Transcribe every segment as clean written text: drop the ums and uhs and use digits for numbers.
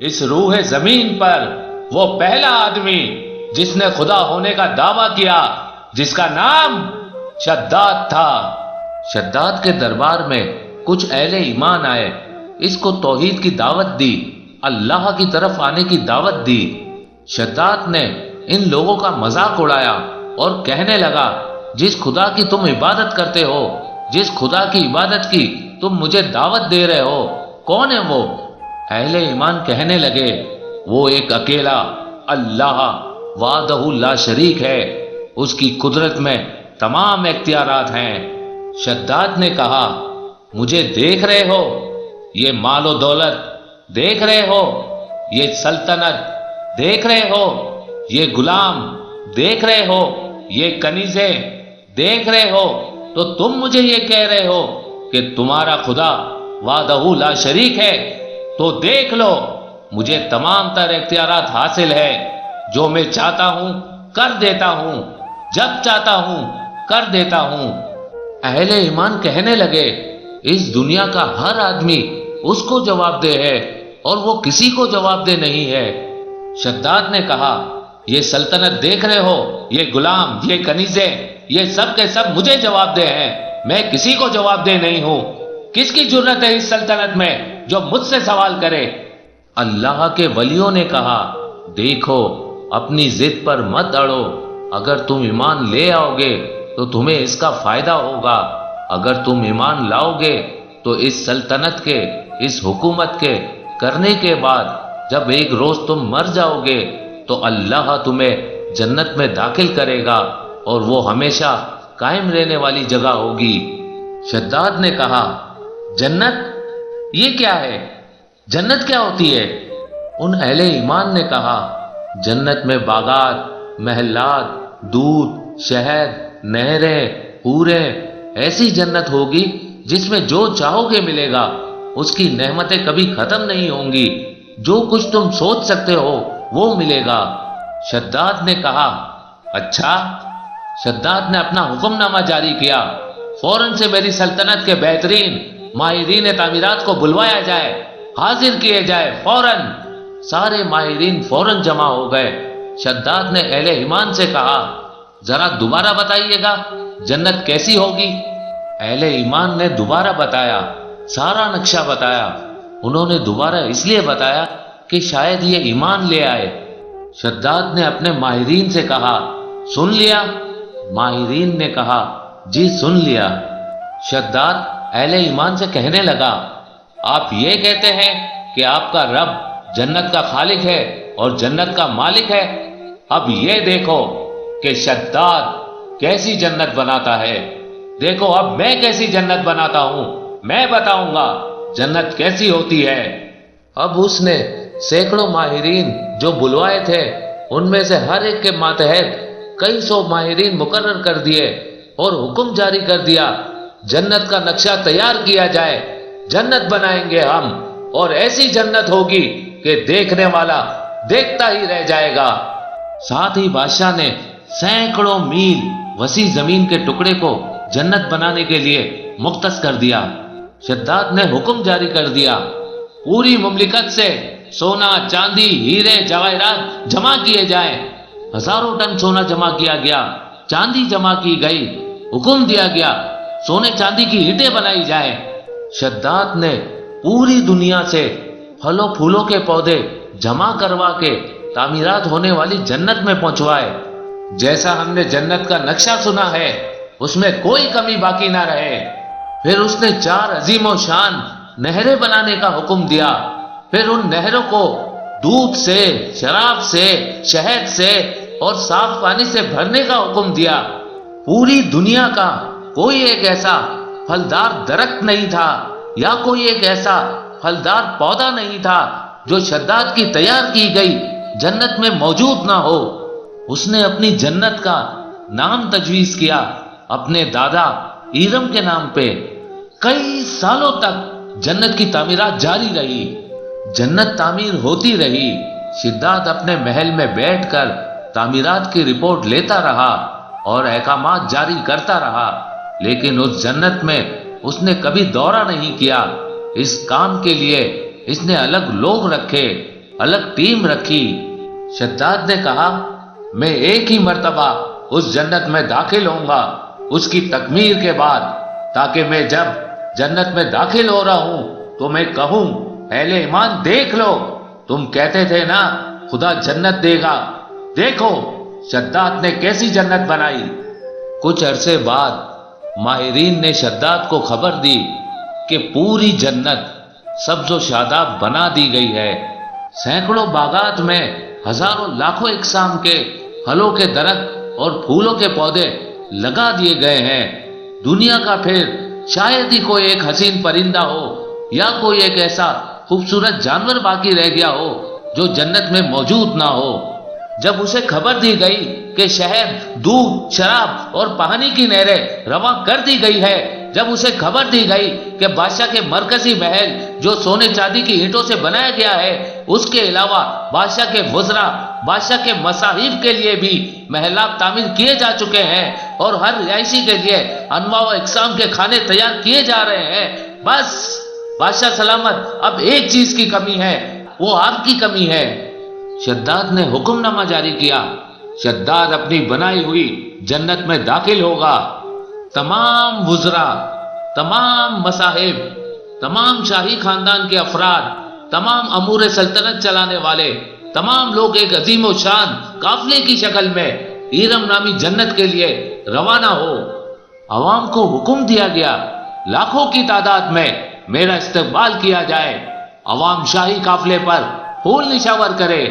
اس روح زمین پر وہ پہلا آدمی جس نے خدا ہونے کا دعویٰ کیا، جس کا نام شداد تھا۔ شداد کے دربار میں کچھ اہل ایمان آئے، اس کو توحید کی دعوت دی، اللہ کی طرف آنے کی دعوت دی۔ شداد نے ان لوگوں کا مذاق اڑایا اور کہنے لگا، جس خدا کی تم عبادت کرتے ہو، جس خدا کی عبادت کی تم مجھے دعوت دے رہے ہو، کون ہے وہ؟ اہل ایمان کہنے لگے، وہ ایک اکیلا اللہ وحدہ لا شریک ہے، اس کی قدرت میں تمام اختیارات ہیں۔ شداد نے کہا، مجھے دیکھ رہے ہو؟ یہ مال و دولت دیکھ رہے ہو؟ یہ سلطنت دیکھ رہے ہو؟ یہ غلام دیکھ رہے ہو؟ یہ کنیزیں دیکھ رہے ہو؟ تو تم مجھے یہ کہہ رہے ہو کہ تمہارا خدا وحدہ لا شریک ہے؟ تو دیکھ لو، مجھے تمام تر اختیارات حاصل ہے، جو میں چاہتا ہوں کر دیتا ہوں، جب چاہتا ہوں کر دیتا ہوں۔ اہل ایمان کہنے لگے، اس دنیا کا ہر آدمی اس کو جواب دہ ہے اور وہ کسی کو جواب دہ نہیں ہے۔ شداد نے کہا، یہ سلطنت دیکھ رہے ہو؟ یہ غلام، یہ کنیزیں، یہ سب کے سب مجھے جواب دہ ہیں، میں کسی کو جواب دہ نہیں ہوں۔ کس کی جرت ہے اس سلطنت میں جو مجھ سے سوال کرے؟ اللہ کے ولیوں نے کہا، دیکھو، اپنی ضد پر مت اڑو، اگر تم ایمان لے آؤ گے تو تمہیں اس کا فائدہ ہوگا، اگر تم ایمان لاؤ گے تو اس سلطنت کے، اس حکومت کے کرنے کے بعد جب ایک روز تم مر جاؤ گے تو اللہ تمہیں جنت میں داخل کرے گا اور وہ ہمیشہ قائم رہنے والی جگہ ہوگی۔ شداد نے کہا، جنت یہ کیا ہے؟ جنت کیا ہوتی ہے؟ ان اہل ایمان نے کہا، جنت میں باغات، محلات، دودھ، شہد، نہریں، حوریں، ایسی جنت ہوگی جس میں جو چاہو گے ملے گا، اس کی نعمتیں کبھی ختم نہیں ہوں گی، جو کچھ تم سوچ سکتے ہو وہ ملے گا۔ شداد نے کہا، اچھا۔ شداد نے اپنا حکم نامہ جاری کیا، فوراً سے میری سلطنت کے بہترین ماہرین تعمیرات کو بلوایا جائے، حاضر کیے جائے فوراً۔ سارے ماہرین فوراً جمع ہو گئے۔ شداد نے اہل ایمان سے کہا، ذرا دوبارہ بتائیے گا جنت کیسی ہوگی؟ اہل ایمان نے دوبارہ بتایا، سارا نقشہ بتایا۔ انہوں نے دوبارہ اس لیے بتایا کہ شاید یہ ایمان لے آئے۔ شداد نے اپنے ماہرین سے کہا، سن لیا؟ ماہرین نے کہا، جی سن لیا۔ شداد اہل ایمان سے کہنے لگا، آپ یہ کہتے ہیں کہ آپ کا رب جنت کا خالق ہے اور جنت کا مالک ہے؟ اب یہ دیکھو کہ شداد کیسی جنت بناتا ہے، دیکھو اب میں کیسی جنت بناتا ہوں، میں بتاؤں گا جنت کیسی ہوتی ہے۔ اب اس نے سینکڑوں ماہرین جو بلوائے تھے ان میں سے ہر ایک کے ماتحت کئی سو ماہرین مقرر کر دیے اور حکم جاری کر دیا، جنت کا نقشہ تیار کیا جائے، جنت بنائیں گے ہم، اور ایسی جنت ہوگی کہ دیکھنے والا دیکھتا ہی رہ جائے گا۔ ساتھ ہی بادشاہ نے سینکڑوں میل وسیع زمین کے ٹکڑے کو جنت بنانے کے لیے مختص کر دیا۔ شداد نے حکم جاری کر دیا، پوری مملکت سے سونا، چاندی، ہیرے، جواہرات جمع کیے جائیں۔ ہزاروں ٹن سونا جمع کیا گیا، چاندی جمع کی گئی، حکم دیا گیا سونے چاندی کی اینٹیں بنائی جائیں۔ شداد نے پوری دنیا سے پھلوں پھولوں کے پودے جمع کروا کے تعمیرات ہونے والی جنت میں پہنچوائے۔ جیسا ہم نے جنت کا نقشہ سنا ہے اس میں کوئی کمی باقی نہ رہے۔ پھر اس نے 4 عظیم و شان نہریں بنانے کا حکم دیا، پھر ان نہروں کو دودھ سے، شراب سے، شہد سے اور صاف پانی سے بھرنے کا حکم دیا۔ پوری دنیا کا کوئی ایک ایسا پھلدار درخت نہیں تھا یا کوئی ایک ایسا پھلدار پودا نہیں تھا جو شداد کی تیار کی گئی جنت میں موجود نہ ہو۔ اس نے اپنی جنت کا نام تجویز کیا اپنے دادا ایرم کے نام پہ۔ کئی سالوں تک جنت کی تعمیرات جاری رہی، جنت تعمیر ہوتی رہی۔ شداد اپنے محل میں بیٹھ کر تعمیرات کی رپورٹ لیتا رہا اور احکامات جاری کرتا رہا، لیکن اس جنت میں اس نے کبھی دورہ نہیں کیا۔ اس کام کے لیے اس نے الگ لوگ رکھے، الگ ٹیم رکھی۔ شداد نے کہا میں ایک ہی مرتبہ اس جنت میں داخل ہوں گا اس کی تکمیل کے بعد، تاکہ میں جب جنت میں داخل ہو رہا ہوں تو میں کہوں اہل ایمان دیکھ لو، تم کہتے تھے نا خدا جنت دے گا، دیکھو شداد نے کیسی جنت بنائی۔ کچھ عرصے بعد ماہرین نے شداد کو خبر دی کہ پوری جنت سبز و شاداب بنا دی گئی ہے، سینکڑوں باغات میں ہزاروں لاکھوں اقسام کے پھلوں کے درخت اور پھولوں کے پودے لگا دیے گئے ہیں۔ دنیا کا پھر شاید ہی کوئی ایک حسین پرندہ ہو یا کوئی ایک ایسا خوبصورت جانور باقی رہ گیا ہو جو جنت میں موجود نہ ہو۔ جب اسے خبر دی گئی کہ شہد، دودھ، شراب اور پانی کی نہریں رواں کر دی گئی ہے، جب اسے خبر دی گئی کہ بادشاہ کے مرکزی محل جو سونے چاندی کی اینٹوں سے بنایا گیا ہے، اس کے علاوہ بادشاہ کے وزراء، بادشاہ کے مصاحف کے لیے بھی محلات تعمیر کیے جا چکے ہیں اور ہر رہائشی کے لیے انواع و اقسام کے کھانے تیار کیے جا رہے ہیں، بس بادشاہ سلامت اب ایک چیز کی کمی ہے، وہ آگ کی کمی ہے۔ شداد نے حکم نامہ جاری کیا، شداد اپنی بنائی ہوئی جنت میں داخل ہوگا۔ تمام وزراء، تمام مصاحف، تمام شاہی خاندان کے افراد، تمام امور سلطنت چلانے والے، تمام لوگ ایک عظیم و شان قافلے کی شکل میں ایرم نامی جنت کے لیے روانہ ہو۔ عوام کو حکم دیا گیا لاکھوں کی تعداد میں میرا استقبال کیا جائے، عوام شاہی قافلے پر پھول نشاور کرے۔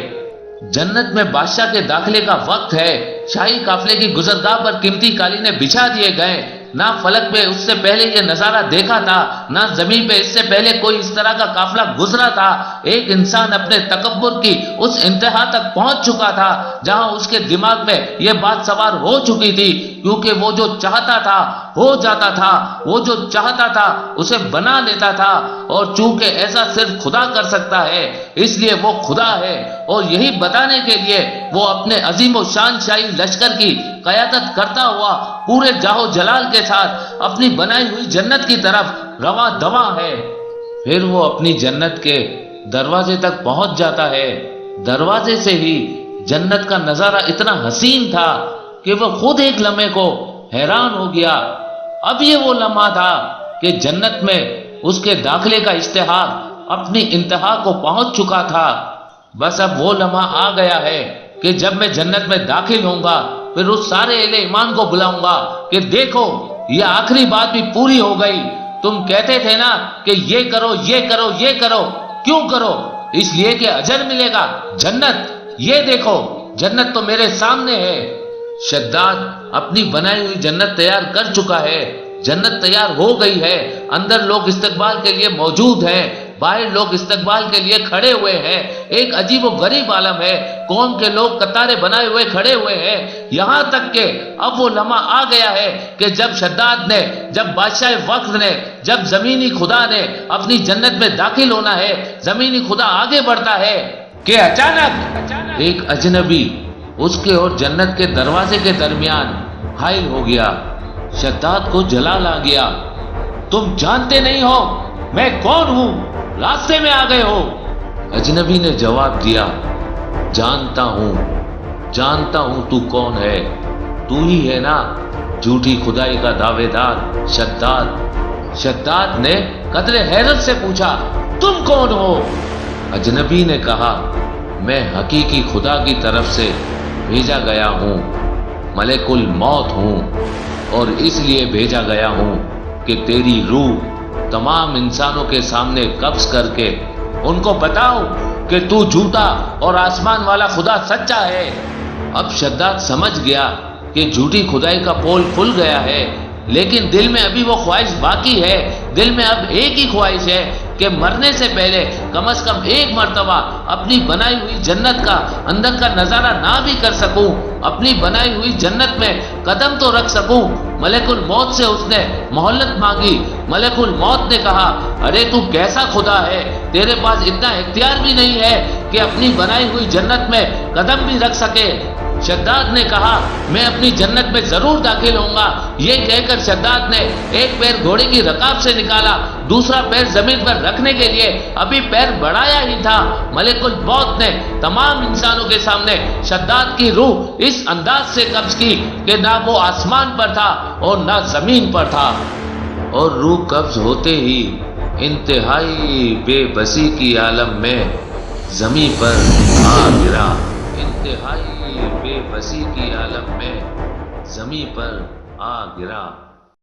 جنت میں بادشاہ کے داخلے کا وقت ہے، شاہی قافلے کی گزرگاہ پر قیمتی قالینیں بچھا دیے گئے، نہ فلک میں اس سے پہلے یہ نظارہ دیکھا تھا، نہ زمین پہ اس سے پہلے کوئی اس طرح کا قافلہ گزرا تھا۔ ایک انسان اپنے تکبر کی اس انتہا تک پہنچ چکا تھا جہاں اس کے دماغ میں یہ بات سوار ہو چکی تھی، کیونکہ وہ جو چاہتا تھا ہو جاتا تھا، وہ جو چاہتا تھا اسے بنا لیتا تھا، اور چونکہ ایسا صرف خدا کر سکتا ہے اس لیے وہ خدا ہے، اور یہی بتانے کے لیے وہ اپنے عظیم و شان شاہی لشکر کی قیادت کرتا ہوا پورے جاہو جلال کے ساتھ اپنی بنائی ہوئی جنت کی طرف رواں دواں ہے۔ پھر وہ اپنی جنت کے دروازے تک پہنچ جاتا ہے۔ دروازے سے ہی جنت کا نظارہ اتنا حسین تھا کہ وہ خود ایک لمحے کو حیران ہو گیا۔ اب یہ وہ لمحہ تھا کہ جنت میں اس کے داخلے کا اشتہار اپنی انتہا کو پہنچ چکا تھا۔ بس اب وہ لمحہ آ گیا ہے کہ جب میں جنت میں داخل ہوں گا پھر اس سارے اہل ایمان کو بلاؤں گا کہ دیکھو یہ آخری بات بھی پوری ہو گئی، تم کہتے تھے نا کہ یہ کرو یہ کرو یہ کرو، کیوں کرو؟ اس لیے کہ اجر ملے گا، جنت، یہ دیکھو جنت تو میرے سامنے ہے۔ شداد اپنی بنائی ہوئی جنت تیار کر چکا ہے، جنت تیار ہو گئی ہے، اندر لوگ استقبال کے لیے موجود ہیں، باہر لوگ استقبال کے لیے کھڑے ہوئے ہیں۔ ایک عجیب و غریب عالم ہے، قوم کے لوگ قطاریں بنائے ہوئے کھڑے ہوئے ہیں، یہاں تک کہ اب وہ لمحہ آ گیا ہے کہ جب شداد نے، جب بادشاہ وقت نے، جب زمینی خدا نے اپنی جنت میں داخل ہونا ہے، زمینی خدا آگے بڑھتا ہے کہ اچانک ایک اجنبی اس کے اور جنت کے دروازے کے درمیان حائل ہو گیا۔ شداد کو جلال آ گیا، تم جانتے نہیں ہو میں کون ہوں، راستے میں آ گئے ہو۔ اجنبی نے جواب دیا، جانتا ہوں تو کون ہے، تو ہی ہے نا جھوٹی خدائی کا دعوے دار شداد۔ شداد نے قدر حیرت سے پوچھا، تم کون ہو؟ اجنبی نے کہا، میں حقیقی خدا کی طرف سے بھیجا گیا ہوں، ملک الموت ہوں، اور اس لیے بھیجا گیا ہوں کہ تیری روح تمام انسانوں کے سامنے قبض کر کے ان کو بتاؤ کہ تو جھوٹا اور آسمان والا خدا سچا ہے۔ اب شداد سمجھ گیا کہ جھوٹی خدائی کا پول کھل گیا ہے، لیکن دل میں ابھی وہ خواہش باقی ہے۔ دل میں اب ایک ہی خواہش ہے کہ مرنے سے پہلے کم از کم ایک مرتبہ اپنی بنائی ہوئی جنت کا اندر کا نظارہ نہ بھی کر سکوں، اپنی بنائی ہوئی جنت میں قدم تو رکھ سکوں۔ ملک الموت سے اس نے مہلت مانگی۔ ملک الموت نے کہا، ارے تو کیسا خدا ہے، تیرے پاس اتنا اختیار بھی نہیں ہے کہ اپنی بنائی ہوئی جنت میں قدم بھی رکھ سکے۔ شداد نے کہا میں اپنی جنت میں ضرور داخل ہوں گا۔ یہ کہہ کر شداد نے ایک پیر گھوڑے کی رکاب سے نکالا، دوسرا پیر زمین پر رکھنے کے لیے ابھی پیر بڑھایا ہی تھا، ملک الموت نے تمام انسانوں کے سامنے شداد کی روح اس انداز سے قبض کی کہ نہ وہ آسمان پر تھا اور نہ زمین پر تھا، اور روح قبض ہوتے ہی انتہائی بے بسی کی عالم میں زمین پر آ گرا۔ انتہائی بے بسی کی عالم میں زمین پر آ گرا۔